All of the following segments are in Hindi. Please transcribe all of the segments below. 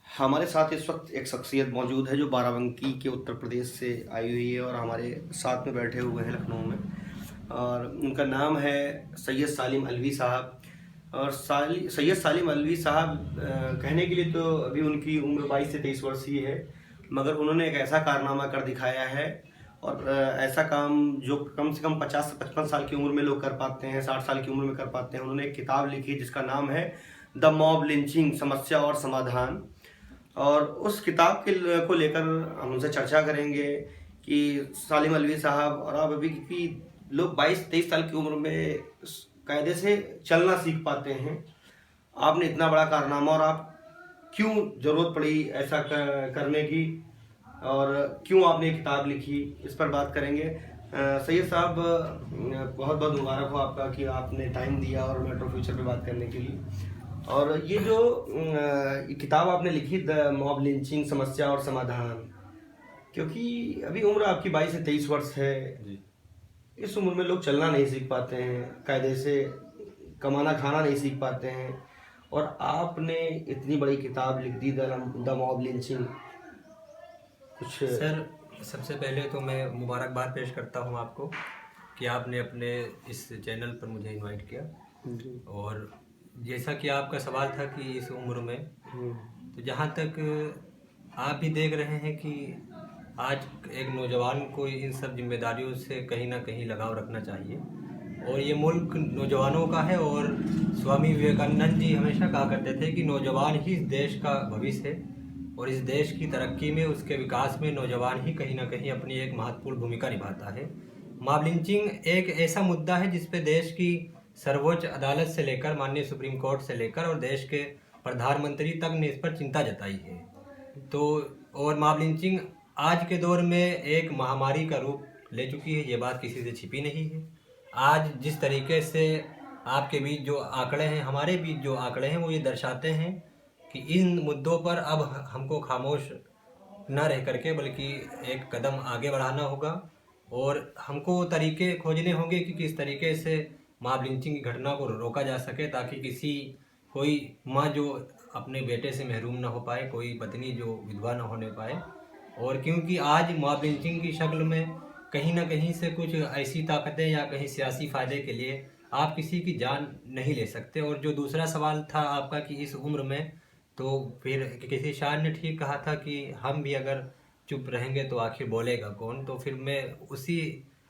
हमारे साथ इस वक्त एक शख्सियत मौजूद है जो बाराबंकी के उत्तर प्रदेश से आई हुई है और हमारे साथ में बैठे हुए हैं लखनऊ में। और उनका नाम है सैयद सालिम अलवी साहब। और सैयद सालिम अलवी साहब कहने के लिए तो अभी उनकी उम्र 22 से 23 वर्ष ही है, मगर उन्होंने एक ऐसा कारनामा कर दिखाया है और ऐसा काम जो कम से कम 50 से 55 साल की उम्र में लोग कर पाते हैं, 60 साल की उम्र में कर पाते हैं। उन्होंने एक किताब लिखी जिसका नाम है द मॉब लिंचिंग, समस्या और समाधान। और उस किताब को लेकर हम उनसे चर्चा करेंगे कि सालिम अलवी साहब और आप अभी की लोग 22-23 साल की उम्र में कायदे से चलना सीख पाते हैं, आपने इतना बड़ा कारनामा और आप क्यों ज़रूरत पड़ी ऐसा करने की और क्यों आपने एक किताब लिखी, इस पर बात करेंगे। सैयद साहब, बहुत बहुत मुबारक हो आपका कि आपने टाइम दिया और मेट्रो फ्यूचर पे बात करने के लिए। और ये जो किताब आपने लिखी द मॉब लिंचिंग, समस्या और समाधान, क्योंकि अभी उम्र आपकी 22 से 23 वर्ष है जी। इस उम्र में लोग चलना नहीं सीख पाते हैं, कायदे से कमाना खाना नहीं सीख पाते हैं, और आपने इतनी बड़ी किताब लिख दी द मॉब लिंचिंग। कुछ सर, सबसे पहले तो मैं मुबारकबाद पेश करता हूं आपको कि आपने अपने इस चैनल पर मुझे इनवाइट किया। और जैसा कि आपका सवाल था कि इस उम्र में, तो जहाँ तक आप भी देख रहे हैं कि आज एक नौजवान को इन सब जिम्मेदारियों से कहीं ना कहीं लगाव रखना चाहिए। और ये मुल्क नौजवानों का है, और स्वामी विवेकानंद जी हमेशा कहा करते थे कि नौजवान ही इस देश का भविष्य है, और इस देश की तरक्की में, उसके विकास में नौजवान ही कहीं ना कहीं अपनी एक महत्वपूर्ण भूमिका निभाता है। मॉब लिंचिंग एक ऐसा मुद्दा है जिस पे देश की सर्वोच्च अदालत से लेकर माननीय सुप्रीम कोर्ट से लेकर और देश के प्रधानमंत्री तक ने इस पर चिंता जताई है। तो और मॉब लिंचिंग आज के दौर में एक महामारी का रूप ले चुकी है, ये बात किसी से छिपी नहीं है। आज जिस तरीके से आपके बीच जो आंकड़े हैं, हमारे बीच जो आंकड़े हैं, वो ये दर्शाते हैं कि इन मुद्दों पर अब हमको खामोश न रह करके बल्कि एक कदम आगे बढ़ाना होगा, और हमको तरीके खोजने होंगे कि किस तरीके से मॉब लिंचिंग की घटना को रोका जा सके, ताकि कोई माँ जो अपने बेटे से महरूम ना हो पाए, कोई पत्नी जो विधवा ना होने पाए। और क्योंकि आज मॉब लिंचिंग की शक्ल में कहीं ना कहीं से कुछ ऐसी ताकतें या कहीं सियासी फ़ायदे के लिए आप किसी की जान नहीं ले सकते। और जो दूसरा सवाल था आपका कि इस उम्र में, तो फिर किसी शायर ने ठीक कहा था कि हम भी अगर चुप रहेंगे तो आखिर बोलेगा कौन। तो फिर मैं उसी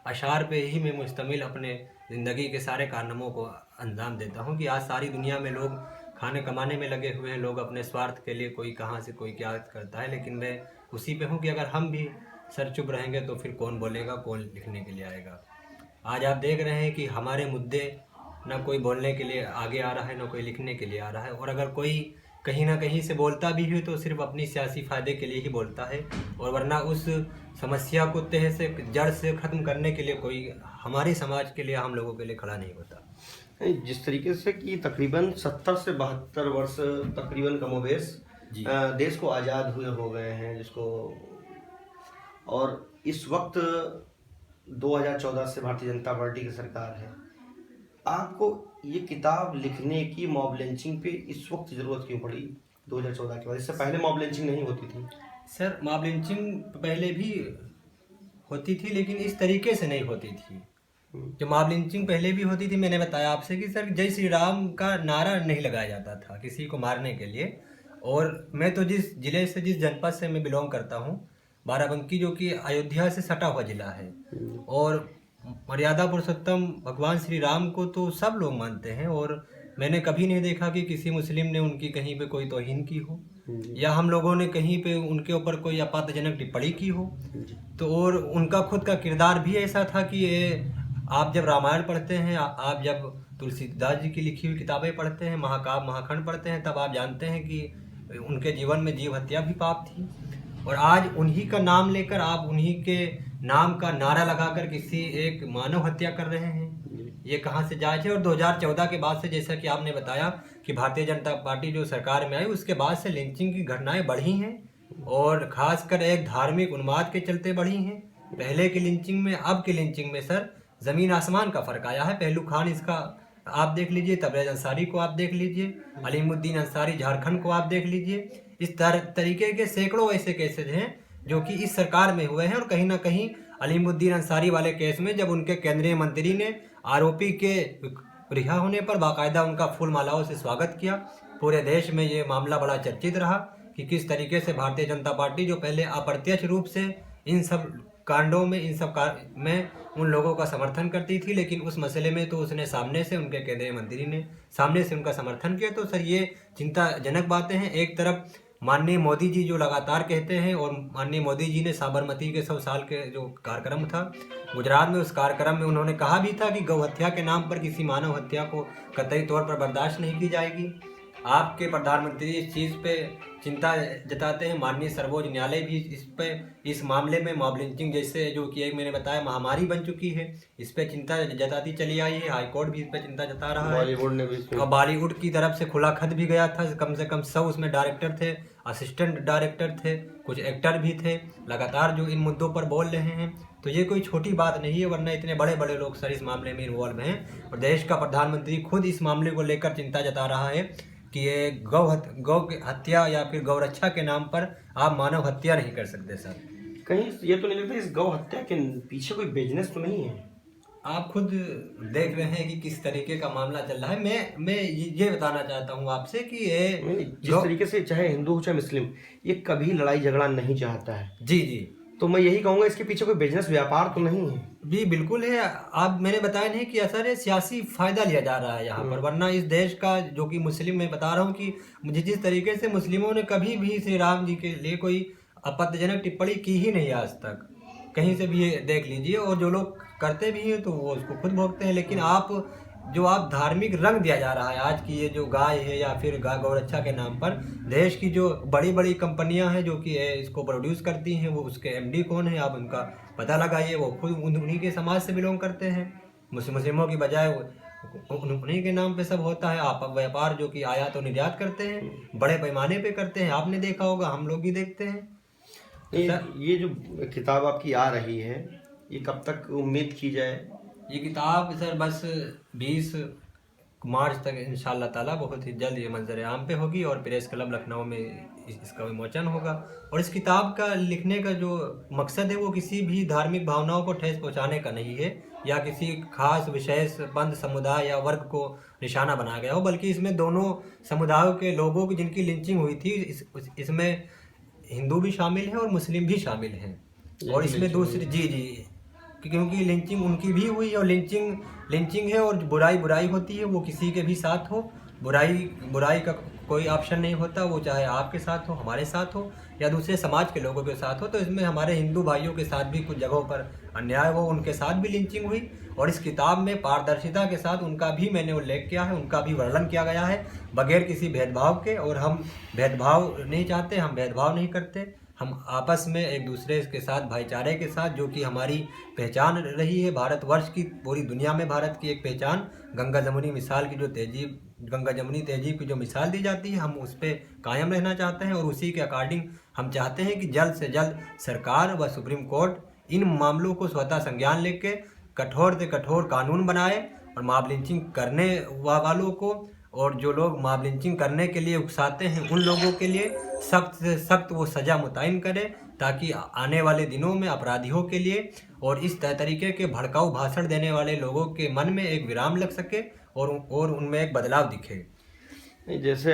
अशार पे ही मैं मुश्तमिल अपने ज़िंदगी के सारे कारनामों को अंजाम देता हूँ कि आज सारी दुनिया में लोग खाने कमाने में लगे हुए हैं, लोग अपने स्वार्थ के लिए कोई कहाँ से कोई क्या करता है, लेकिन मैं उसी पे हूँ कि अगर हम भी सर चुप रहेंगे तो फिर कौन बोलेगा, कौन लिखने के लिए आएगा। आज आप देख रहे हैं कि हमारे मुद्दे ना कोई बोलने के लिए आगे आ रहा है, ना कोई लिखने के लिए आ रहा है, और अगर कोई कहीं ना कहीं से बोलता भी है तो सिर्फ अपनी सियासी फ़ायदे के लिए ही बोलता है, और वरना उस समस्या को तह से जड़ से ख़त्म करने के लिए कोई हमारे समाज के लिए, हम लोगों के लिए खड़ा नहीं होता। जिस तरीके से कि तकरीबन 70 से 72 वर्ष तकरीबन कमोबेश देश को आज़ाद हुए हो गए हैं, जिसको, और इस वक्त 2014 से भारतीय जनता पार्टी की सरकार है। आपको ये किताब लिखने की मॉब लिंचिंग पे इस वक्त ज़रूरत क्यों पड़ी 2014 के बाद? इससे पहले मॉब लिंचिंग नहीं होती थी? सर, मॉब लिंचिंग पहले भी होती थी, लेकिन इस तरीके से नहीं होती थी। जो मॉब लिंचिंग पहले भी होती थी, मैंने बताया आपसे कि सर जय श्री राम का नारा नहीं लगाया जाता था किसी को मारने के लिए। और मैं तो जिस जिले से, जिस जनपद से मैं बिलोंग करता हूँ, बाराबंकी, जो कि अयोध्या से सटा हुआ जिला है, और मर्यादा पुरुषोत्तम भगवान श्री राम को तो सब लोग मानते हैं, और मैंने कभी नहीं देखा कि किसी मुस्लिम ने उनकी कहीं पे कोई तौहीन की हो, या हम लोगों ने कहीं पे उनके ऊपर कोई आपत्तिजनक टिप्पणी की हो। तो और उनका खुद का किरदार भी ऐसा था कि ये आप जब रामायण पढ़ते हैं, आप जब तुलसीदास जी की लिखी हुई किताबें पढ़ते हैं, महाकाव्य महाखंड पढ़ते हैं, तब आप जानते हैं कि उनके जीवन में जीव हत्या भी पाप थी। और आज उन्हीं का नाम लेकर, आप उन्हीं के नाम का नारा लगाकर किसी एक मानव हत्या कर रहे हैं, ये कहाँ से जायज़ है। और 2014 के बाद से, जैसा कि आपने बताया कि भारतीय जनता पार्टी जो सरकार में आई, उसके बाद से लिंचिंग की घटनाएं बढ़ी हैं, और ख़ासकर एक धार्मिक उन्माद के चलते बढ़ी हैं। पहले की लिंचिंग में अब की लिंचिंग में सर ज़मीन आसमान का फ़र्क आया है। पहलू खान इसका आप देख लीजिए, तबरेज अंसारी को आप देख लीजिए, अलीमुद्दीन अंसारी झारखंड को आप देख लीजिए। इस तरीके के सैकड़ों ऐसे केसेज हैं जो कि इस सरकार में हुए हैं। और कहीं ना कहीं अलीमुद्दीन अंसारी वाले केस में जब उनके केंद्रीय मंत्री ने आरोपी के रिहा होने पर बाकायदा उनका फूल मालाओं से स्वागत किया, पूरे देश में ये मामला बड़ा चर्चित रहा कि किस तरीके से भारतीय जनता पार्टी, जो पहले अप्रत्यक्ष रूप से इन सब कांडों में, इन सब में उन लोगों का समर्थन करती थी, लेकिन उस मसले में तो उसने सामने से, उनके केंद्रीय मंत्री ने सामने से उनका समर्थन किया। तो सर ये चिंताजनक बातें हैं। एक तरफ माननीय मोदी जी जो लगातार कहते हैं, और माननीय मोदी जी ने साबरमती के 100 साल के जो कार्यक्रम था गुजरात में, उस कार्यक्रम में उन्होंने कहा भी था कि गौ हत्या के नाम पर किसी मानव हत्या को कतई तौर पर बर्दाश्त नहीं की जाएगी। आपके प्रधानमंत्री इस चीज़ पे चिंता जताते हैं, माननीय सर्वोच्च न्यायालय भी इस मामले में मॉब लिंचिंग जैसे, जो कि एक मैंने बताया महामारी बन चुकी है, इस पे चिंता जताती चली आई है। हाईकोर्ट भी इस पे चिंता जता रहा है, बॉलीवुड ने भी, और बॉलीवुड की तरफ से खुला खत भी गया था। कम से कम 100 उसमें डायरेक्टर थे, असिस्टेंट डायरेक्टर थे, कुछ एक्टर भी थे, लगातार जो इन मुद्दों पर बोल रहे हैं। तो ये कोई छोटी बात नहीं है, वरना इतने बड़े बड़े लोग सर इस मामले में इन्वॉल्व हैं, और देश का प्रधानमंत्री खुद इस मामले को लेकर चिंता जता रहा है कि ये गौ हत्या या फिर गौ रक्षा के नाम पर आप मानव हत्या नहीं कर सकते सर। कहीं ये तो नहीं लगता इस गौ हत्या के पीछे कोई बिजनेस तो नहीं है? आप खुद देख रहे हैं कि किस तरीके का मामला चल रहा है। मैं ये बताना चाहता हूँ आपसे कि ये जिस तरीके से, चाहे हिंदू हो चाहे मुस्लिम, ये कभी लड़ाई झगड़ा नहीं चाहता है। जी जी, तो मैं यही कहूँगा इसके पीछे कोई बिजनेस व्यापार तो नहीं है? जी बिल्कुल है। आप, मैंने बताया नहीं कि असर है, सियासी फायदा लिया जा रहा है यहाँ पर, वरना इस देश का जो कि मुस्लिम, मैं बता रहा हूँ कि मुझे जिस तरीके से मुस्लिमों ने कभी भी श्री राम जी के लिए कोई आपत्तिजनक टिप्पणी की ही नहीं आज तक, कहीं से भी ये देख लीजिए। और जो लोग करते भी हैं तो वो उसको खुद भोगते हैं। लेकिन आप धार्मिक रंग दिया जा रहा है आज की ये जो गाय है या फिर गौरक्षा के नाम पर, देश की जो बड़ी बड़ी कंपनियां हैं जो कि इसको प्रोड्यूस करती हैं, वो उसके एमडी कौन है आप उनका पता लगाइए, वो खुद उन्हीं के समाज से बिलोंग करते हैं। मुस्लिमों की बजाय उन्हीं के नाम पे सब होता है। आप व्यापार जो कि आयात और निर्यात करते हैं, बड़े पैमाने पे करते हैं, आपने देखा होगा, हम लोग भी देखते हैं। ये जो किताब आपकी आ रही है, ये कब तक उम्मीद की जाए? ये किताब सर बस 20 मार्च तक इंशाल्लाह ताला बहुत ही जल्द ये मंजर आम पे होगी, और प्रेस क्लब लखनऊ में इसका विमोचन होगा। और इस किताब का लिखने का जो मकसद है वो किसी भी धार्मिक भावनाओं को ठेस पहुंचाने का नहीं है, या किसी खास विशेष बंद समुदाय या वर्ग को निशाना बनाया गया हो, बल्कि इसमें दोनों समुदायों के लोगों की जिनकी लिंचिंग हुई थी, इसमें हिंदू भी शामिल हैं और मुस्लिम भी शामिल हैं। और इसमें दूसरी जी क्योंकि लिंचिंग उनकी भी हुई, और लिंचिंग है, और बुराई होती है, वो किसी के भी साथ हो, बुराई का कोई ऑप्शन नहीं होता, वो चाहे आपके साथ हो, हमारे साथ हो, या दूसरे समाज के लोगों के साथ हो। तो इसमें हमारे हिंदू भाइयों के साथ भी कुछ जगहों पर अन्याय हो, उनके साथ भी लिंचिंग हुई, और इस किताब में पारदर्शिता के साथ उनका भी मैंने उल्लेख किया है, उनका भी वर्णन किया गया है, बगैर किसी भेदभाव के। और हम भेदभाव नहीं चाहते, हम भेदभाव नहीं करते, हम आपस में एक दूसरे के साथ भाईचारे के साथ, जो कि हमारी पहचान रही है भारतवर्ष की, पूरी दुनिया में भारत की एक पहचान, गंगा जमुनी मिसाल की जो गंगा जमुनी तहजीब की जो मिसाल दी जाती है, हम उस पर कायम रहना चाहते हैं। और उसी के अकॉर्डिंग हम चाहते हैं कि जल्द से जल्द सरकार व सुप्रीम कोर्ट इन मामलों को स्वतः संज्ञान लेके कठोर से कठोर कानून बनाए, और मॉब लिंचिंग करने वालों को, और जो लोग मॉब लिंचिंग करने के लिए उकसाते हैं, उन लोगों के लिए सख्त से सख्त वो सज़ा मुतय्यन करे, ताकि आने वाले दिनों में अपराधियों के लिए और इस तरीके के भड़काऊ भाषण देने वाले लोगों के मन में एक विराम लग सके, और उनमें एक बदलाव दिखे। जैसे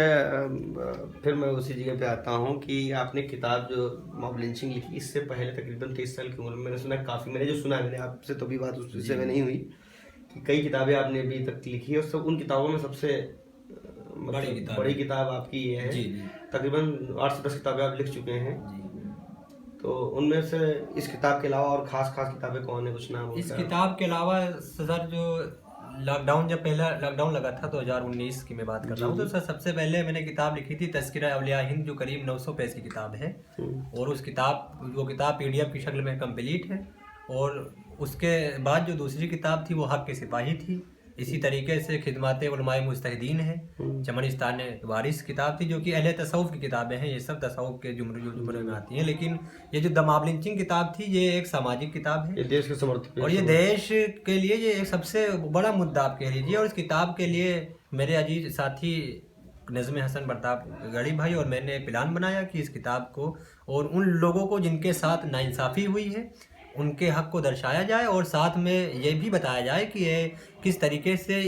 फिर मैं उसी जगह पे आता हूँ कि आपने किताब जो मॉब लिंचिंग लिखी, इससे पहले तकरीबन 23 साल की उम्र में मैंने सुना, काफ़ी मैंने जो सुना है, मैंने आपसे तो भी बात उस विषय में नहीं हुई कि कई किताबें आपने अभी तक लिखी है, और सब उन किताबों में सबसे बड़ी किताब आपकी ये है। तकरीबन 8 से 10 किताबें आप लिख चुके हैं। तो उनमें से इस किताब के अलावा और खास किताबें कौन है, कुछ नाम? इस किताब के अलावा सर जो लॉकडाउन, जब पहला लॉकडाउन लगा था 2019 की मैं बात कर रहा हूँ, तो सर सबसे पहले मैंने किताब लिखी थी तज़किरा औलिया हिंद, जो करीब 900 पेज की किताब है। और वो किताब PDF की शक्ल में कंप्लीट है। और उसके बाद जो दूसरी किताब थी वो हक के सिपाही थी, इसी तरीके से खिदमत उलमाए मुस्तहिदीन है, चमनिस्तान वारिस किताब थी, जो कि अहले तसव्वुफ की किताबें हैं। ये सब तसव्वुफ के जुमरे में आती हैं। लेकिन ये जो द मॉब लिंचिंग किताब थी, ये एक सामाजिक किताब है, ये देश के समर्थक और ये देश के लिए ये एक सबसे बड़ा मुद्दा आप कह लीजिए। और इस किताब के लिए मेरे अजीज साथी नज़्म हसन प्रताप गढ़ी भाई और मैंने प्लान बनाया कि इस किताब को और उन लोगों को जिनके साथ नाइंसाफ़ी हुई है उनके हक़ को दर्शाया जाए, और साथ में ये भी बताया जाए कि ये किस तरीके से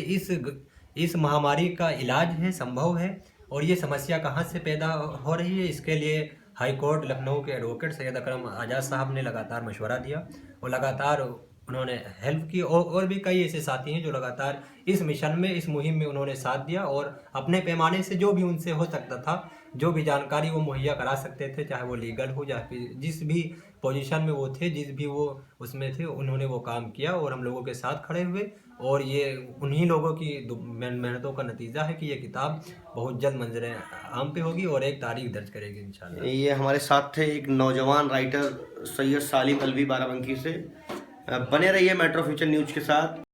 इस महामारी का इलाज है, संभव है, और ये समस्या कहाँ से पैदा हो रही है। इसके लिए हाई कोर्ट लखनऊ के एडवोकेट सैयद अकरम आज़ाद साहब ने लगातार मशवरा दिया और लगातार उन्होंने हेल्प की, और भी कई ऐसे साथी हैं जो लगातार इस मिशन में, इस मुहिम में उन्होंने साथ दिया और अपने पैमाने से जो भी उनसे हो सकता था, जो भी जानकारी वो मुहैया करा सकते थे, चाहे वो लीगल हो या फिर जिस भी पोजीशन में वो थे, जिस भी वो उसमें थे, उन्होंने वो काम किया और हम लोगों के साथ खड़े हुए। और ये उन्हीं लोगों की मेहनतों का नतीजा है कि ये किताब बहुत जल्द मंजर आम पे होगी और एक तारीख दर्ज करेगी इंशाल्लाह। ये हमारे साथ थे एक नौजवान राइटर सैयद सालिम अलवी बाराबंकी से। बने रहिए मेट्रो फ्यूचर न्यूज़ के साथ।